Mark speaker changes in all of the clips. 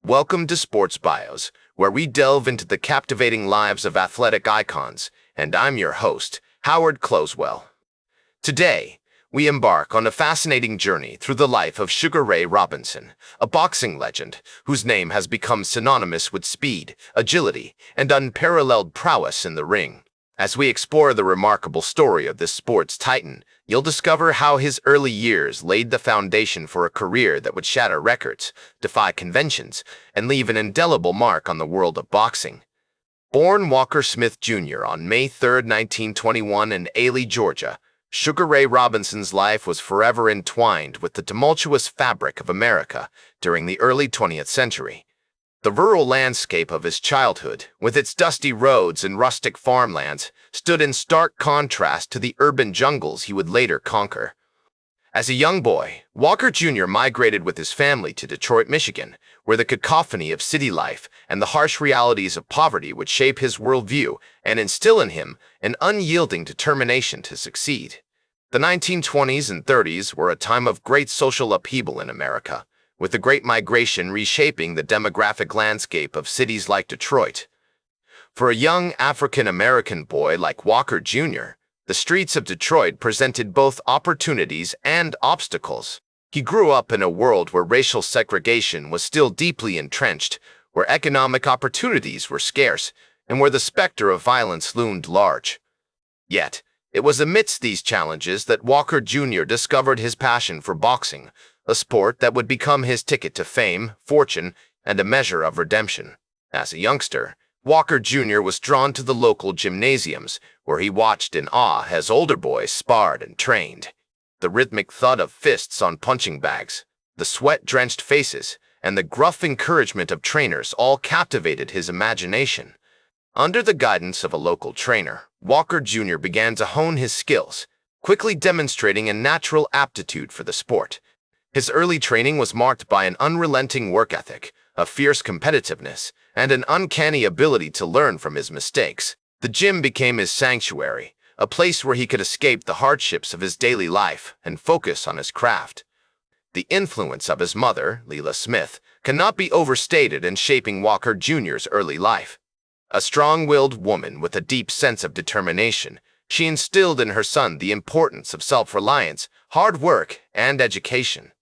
Speaker 1: Welcome to Sports Bios, where we delve into the captivating lives of athletic icons, and I'm your host, Howard Closewell. Today, we embark on a fascinating journey through the life of Sugar Ray Robinson, a boxing legend whose name has become synonymous with speed, agility, and unparalleled prowess in the ring. As we explore the remarkable story of this sports titan, you'll discover how his early years laid the foundation for a career that would shatter records, defy conventions, and leave an indelible mark on the world of boxing. Born Walker Smith Jr. on May 3, 1921 in Ely, Georgia, Sugar Ray Robinson's life was forever entwined with the tumultuous fabric of America during the early 20th century. The rural landscape of his childhood, with its dusty roads and rustic farmlands, stood in stark contrast to the urban jungles he would later conquer. As a young boy, Walker Jr. migrated with his family to Detroit, Michigan, where the cacophony of city life and the harsh realities of poverty would shape his worldview and instill in him an unyielding determination to succeed. The 1920s and 30s were a time of great social upheaval in America, with the Great Migration reshaping the demographic landscape of cities like Detroit. For a young African-American boy like Walker Jr., the streets of Detroit presented both opportunities and obstacles. He grew up in a world where racial segregation was still deeply entrenched, where economic opportunities were scarce, and where the specter of violence loomed large. Yet, it was amidst these challenges that Walker Jr. discovered his passion for boxing, a sport that would become his ticket to fame, fortune, and a measure of redemption. As a youngster, Walker Jr. was drawn to the local gymnasiums, where he watched in awe as older boys sparred and trained. The rhythmic thud of fists on punching bags, the sweat-drenched faces, and the gruff encouragement of trainers all captivated his imagination. Under the guidance of a local trainer, Walker Jr. began to hone his skills, quickly demonstrating a natural aptitude for the sport. His early training was marked by an unrelenting work ethic, a fierce competitiveness, and an uncanny ability to learn from his mistakes. The gym became his sanctuary, a place where he could escape the hardships of his daily life and focus on his craft. The influence of his mother, Leela Smith, cannot be overstated in shaping Walker Jr.'s early life. A strong-willed woman with a deep sense of determination, she instilled in her son the importance of self-reliance, hard work, and education.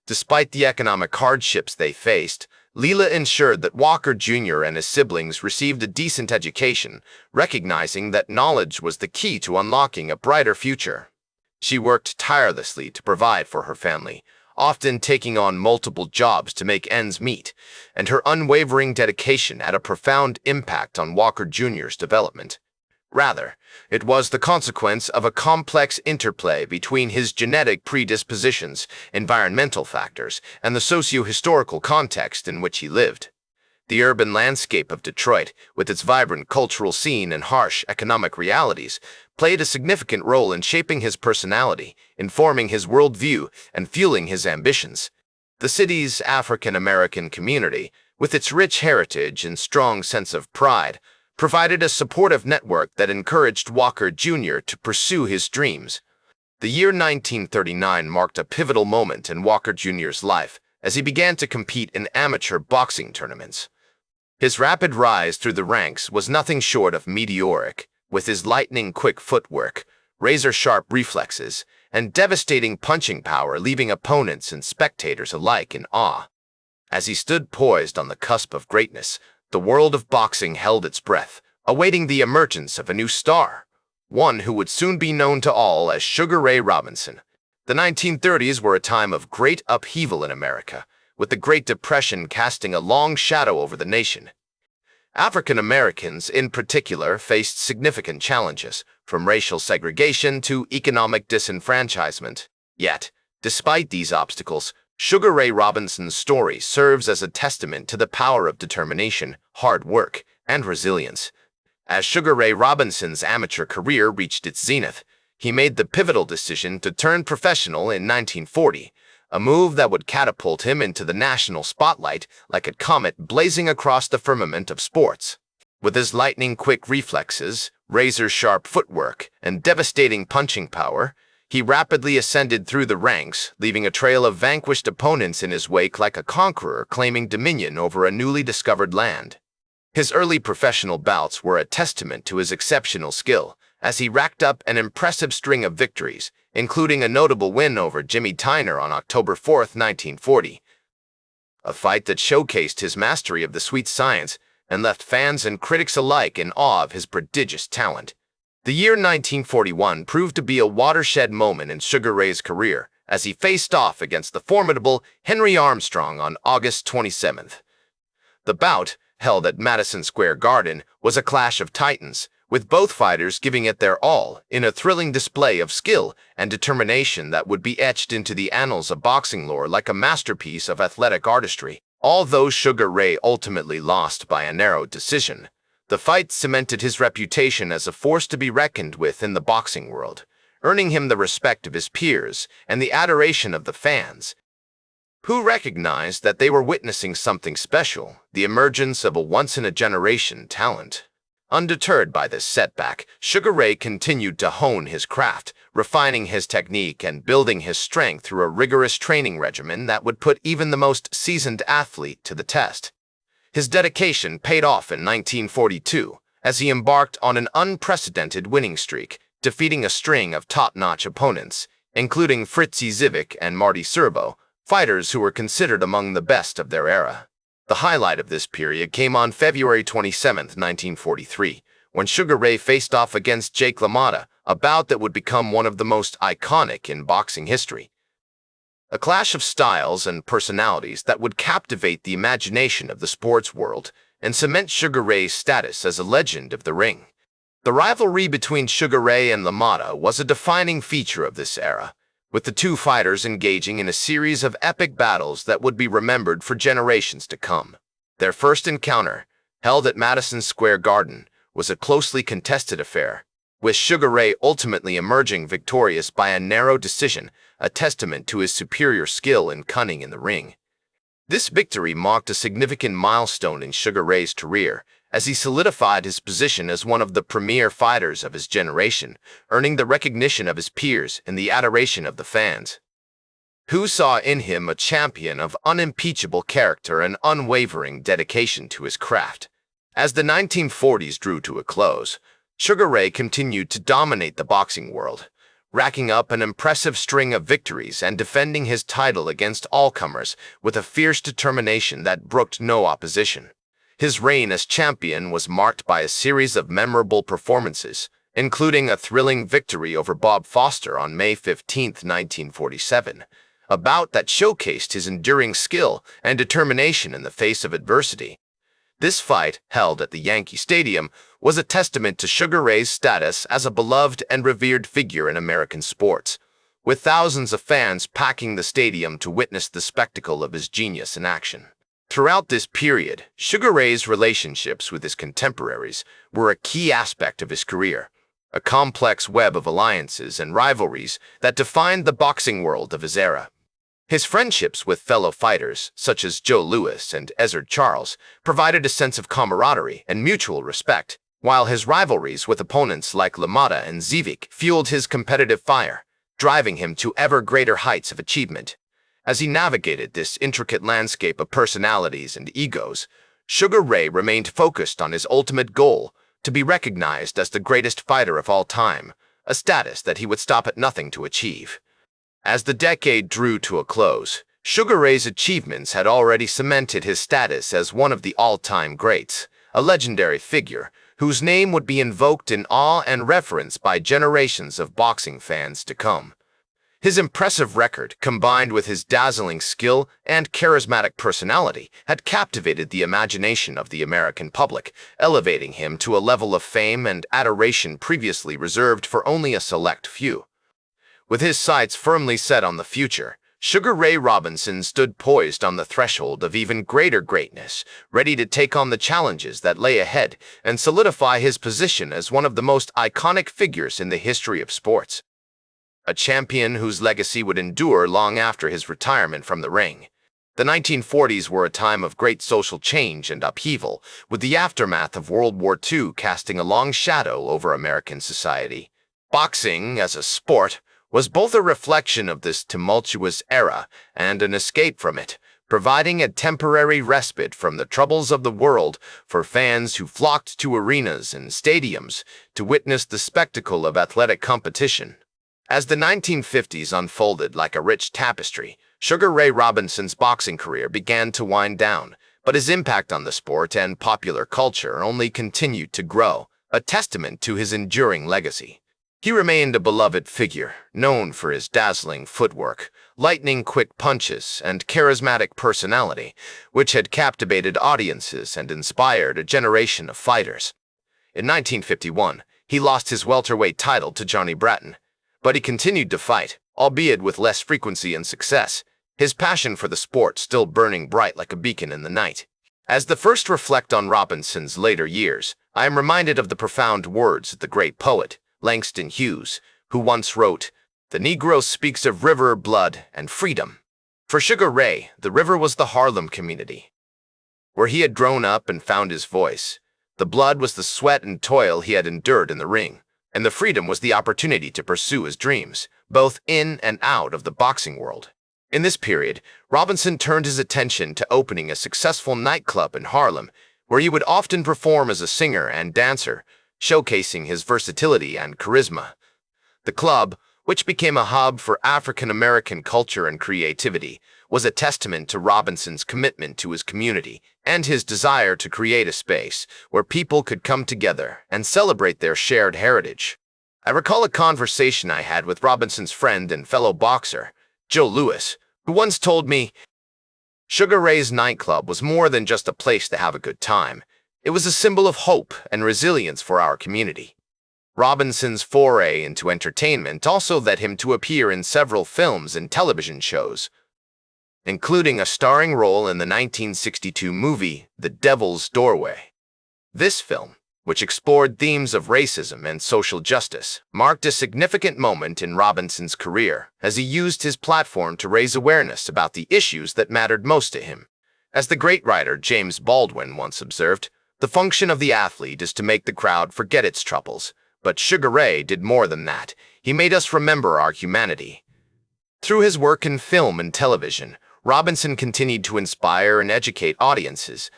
Speaker 1: Despite the economic hardships they faced, Leela ensured that Walker Jr. and his siblings received a decent education, recognizing that knowledge was the key to unlocking a brighter future. She worked tirelessly to provide for her family, often taking on multiple jobs to make ends meet, and her unwavering dedication had a profound impact on Walker Jr.'s development. Rather, it was the consequence of a complex interplay between his genetic predispositions, environmental factors, and the socio-historical context in which he lived. The urban landscape of Detroit, with its vibrant cultural scene and harsh economic realities, played a significant role in shaping his personality, informing his worldview, and fueling his ambitions. The city's African-American community, with its rich heritage and strong sense of pride, provided a supportive network that encouraged Walker Jr. to pursue his dreams. The year 1939 marked a pivotal moment in Walker Jr.'s life as he began to compete in amateur boxing tournaments. His rapid rise through the ranks was nothing short of meteoric, with his lightning-quick footwork, razor-sharp reflexes, and devastating punching power leaving opponents and spectators alike in awe. As he stood poised on the cusp of greatness, the world of boxing held its breath, awaiting the emergence of a new star, one who would soon be known to all as Sugar Ray Robinson. The 1930s were a time of great upheaval in America, with the Great Depression casting a long shadow over the nation. African Americans, in particular, faced significant challenges, from racial segregation to economic disenfranchisement. Yet, despite these obstacles, Sugar Ray Robinson's story serves as a testament to the power of determination, hard work, and resilience. As Sugar Ray Robinson's amateur career reached its zenith, he made the pivotal decision to turn professional in 1940, a move that would catapult him into the national spotlight like a comet blazing across the firmament of sports. With his lightning-quick reflexes, razor-sharp footwork, and devastating punching power, He rapidly ascended through the ranks, leaving a trail of vanquished opponents in his wake like a conqueror claiming dominion over a newly discovered land. His early professional bouts were a testament to his exceptional skill, as he racked up an impressive string of victories, including a notable win over Jimmy Tyner on October 4, 1940, a fight that showcased his mastery of the sweet science and left fans and critics alike in awe of his prodigious talent. The year 1941 proved to be a watershed moment in Sugar Ray's career as he faced off against the formidable Henry Armstrong on August 27th. The bout, held at Madison Square Garden, was a clash of titans, with both fighters giving it their all in a thrilling display of skill and determination that would be etched into the annals of boxing lore like a masterpiece of athletic artistry. Although Sugar Ray ultimately lost by a narrow decision, the fight cemented his reputation as a force to be reckoned with in the boxing world, earning him the respect of his peers and the adoration of the fans, who recognized that they were witnessing something special, the emergence of a once-in-a-generation talent. Undeterred by this setback, Sugar Ray continued to hone his craft, refining his technique and building his strength through a rigorous training regimen that would put even the most seasoned athlete to the test. His dedication paid off in 1942, as he embarked on an unprecedented winning streak, defeating a string of top-notch opponents, including Fritzy Zivik and Marty Serbo, fighters who were considered among the best of their era. The highlight of this period came on February 27, 1943, when Sugar Ray faced off against Jake LaMotta, a bout that would become one of the most iconic in boxing history. A clash of styles and personalities that would captivate the imagination of the sports world and cement Sugar Ray's status as a legend of the ring. The rivalry between Sugar Ray and LaMotta was a defining feature of this era, with the two fighters engaging in a series of epic battles that would be remembered for generations to come. Their first encounter, held at Madison Square Garden, was a closely contested affair, with Sugar Ray ultimately emerging victorious by a narrow decision, a testament to his superior skill and cunning in the ring. This victory marked a significant milestone in Sugar Ray's career, as he solidified his position as one of the premier fighters of his generation, earning the recognition of his peers and the adoration of the fans, who saw in him a champion of unimpeachable character and unwavering dedication to his craft. As the 1940s drew to a close, Sugar Ray continued to dominate the boxing world, racking up an impressive string of victories and defending his title against all comers with a fierce determination that brooked no opposition. His reign as champion was marked by a series of memorable performances, including a thrilling victory over Bob Foster on May 15, 1947, a bout that showcased his enduring skill and determination in the face of adversity. This fight, held at the Yankee Stadium, was a testament to Sugar Ray's status as a beloved and revered figure in American sports, with thousands of fans packing the stadium to witness the spectacle of his genius in action. Throughout this period, Sugar Ray's relationships with his contemporaries were a key aspect of his career, a complex web of alliances and rivalries that defined the boxing world of his era. His friendships with fellow fighters, such as Joe Louis and Ezzard Charles, provided a sense of camaraderie and mutual respect, while his rivalries with opponents like LaMotta and Zivik fueled his competitive fire, driving him to ever greater heights of achievement. As he navigated this intricate landscape of personalities and egos, Sugar Ray remained focused on his ultimate goal, to be recognized as the greatest fighter of all time, a status that he would stop at nothing to achieve. As the decade drew to a close, Sugar Ray's achievements had already cemented his status as one of the all-time greats, a legendary figure whose name would be invoked in awe and reverence by generations of boxing fans to come. His impressive record, combined with his dazzling skill and charismatic personality, had captivated the imagination of the American public, elevating him to a level of fame and adoration previously reserved for only a select few. With his sights firmly set on the future, Sugar Ray Robinson stood poised on the threshold of even greater greatness, ready to take on the challenges that lay ahead and solidify his position as one of the most iconic figures in the history of sports. A champion whose legacy would endure long after his retirement from the ring. The 1940s were a time of great social change and upheaval, with the aftermath of World War II casting a long shadow over American society. Boxing, as a sport, was both a reflection of this tumultuous era and an escape from it, providing a temporary respite from the troubles of the world for fans who flocked to arenas and stadiums to witness the spectacle of athletic competition. As the 1950s unfolded like a rich tapestry, Sugar Ray Robinson's boxing career began to wind down, but his impact on the sport and popular culture only continued to grow, a testament to his enduring legacy. He remained a beloved figure, known for his dazzling footwork, lightning-quick punches, and charismatic personality, which had captivated audiences and inspired a generation of fighters. In 1951, he lost his welterweight title to Johnny Bratton, but he continued to fight, albeit with less frequency and success, his passion for the sport still burning bright like a beacon in the night. As the first reflect on Robinson's later years, I am reminded of the profound words of the great poet, Langston Hughes, who once wrote, "The Negro speaks of river, blood, and freedom." For Sugar Ray, the river was the Harlem community, where he had grown up and found his voice. The blood was the sweat and toil he had endured in the ring, and the freedom was the opportunity to pursue his dreams, both in and out of the boxing world. In this period, Robinson turned his attention to opening a successful nightclub in Harlem, where he would often perform as a singer and dancer, showcasing his versatility and charisma. The club, which became a hub for African-American culture and creativity, was a testament to Robinson's commitment to his community and his desire to create a space where people could come together and celebrate their shared heritage. I recall a conversation I had with Robinson's friend and fellow boxer, Joe Lewis, who once told me, "Sugar Ray's nightclub was more than just a place to have a good time. It was a symbol of hope and resilience for our community." Robinson's foray into entertainment also led him to appear in several films and television shows, including a starring role in the 1962 movie The Devil's Doorway. This film, which explored themes of racism and social justice, marked a significant moment in Robinson's career as he used his platform to raise awareness about the issues that mattered most to him. As the great writer James Baldwin once observed, "The function of the athlete is to make the crowd forget its troubles." But Sugar Ray did more than that. He made us remember our humanity. Through his work in film and television, Robinson continued to inspire and educate audiences,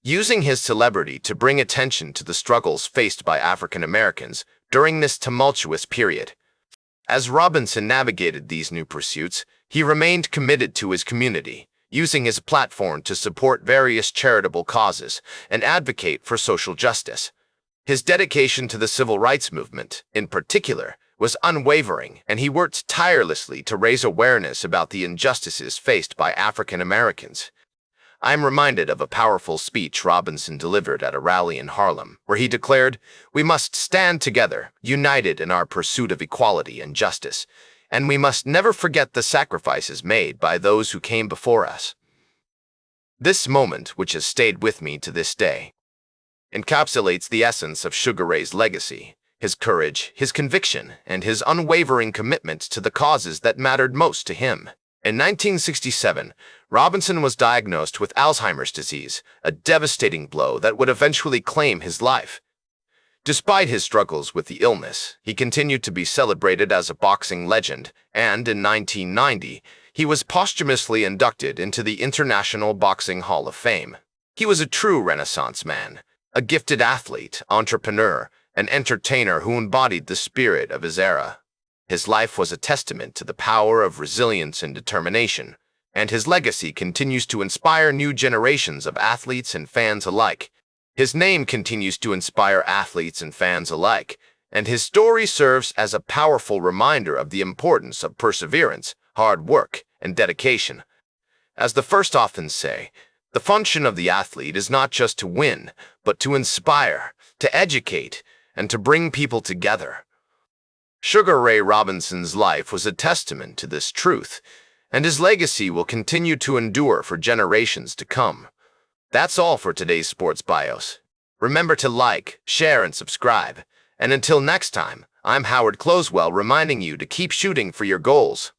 Speaker 1: using his celebrity to bring attention to the struggles faced by African Americans during this tumultuous period. As Robinson navigated these new pursuits, he remained committed to his community, using his platform to support various charitable causes and advocate for social justice. His dedication to the civil rights movement, in particular, was unwavering, and he worked tirelessly to raise awareness about the injustices faced by African Americans. I am reminded of a powerful speech Robinson delivered at a rally in Harlem, where he declared, "We must stand together, united in our pursuit of equality and justice, and we must never forget the sacrifices made by those who came before us." This moment, which has stayed with me to this day, encapsulates the essence of Sugar Ray's legacy, his courage, his conviction, and his unwavering commitment to the causes that mattered most to him. In 1967, Robinson was diagnosed with Alzheimer's disease, a devastating blow that would eventually claim his life. Despite his struggles with the illness, he continued to be celebrated as a boxing legend, and in 1990, he was posthumously inducted into the International Boxing Hall of Fame. He was a true Renaissance man, a gifted athlete, entrepreneur, and entertainer who embodied the spirit of his era. His life was a testament to the power of resilience and determination, and his legacy continues to inspire new generations of athletes and fans alike. His name continues to inspire athletes and fans alike, and his story serves as a powerful reminder of the importance of perseverance, hard work, and dedication. As the first often say, the function of the athlete is not just to win, but to inspire, to educate, and to bring people together. Sugar Ray Robinson's life was a testament to this truth, and his legacy will continue to endure for generations to come. That's all for today's Sports Bios. Remember to like, share, and subscribe. And until next time, I'm Howard Closewell reminding you to keep shooting for your goals.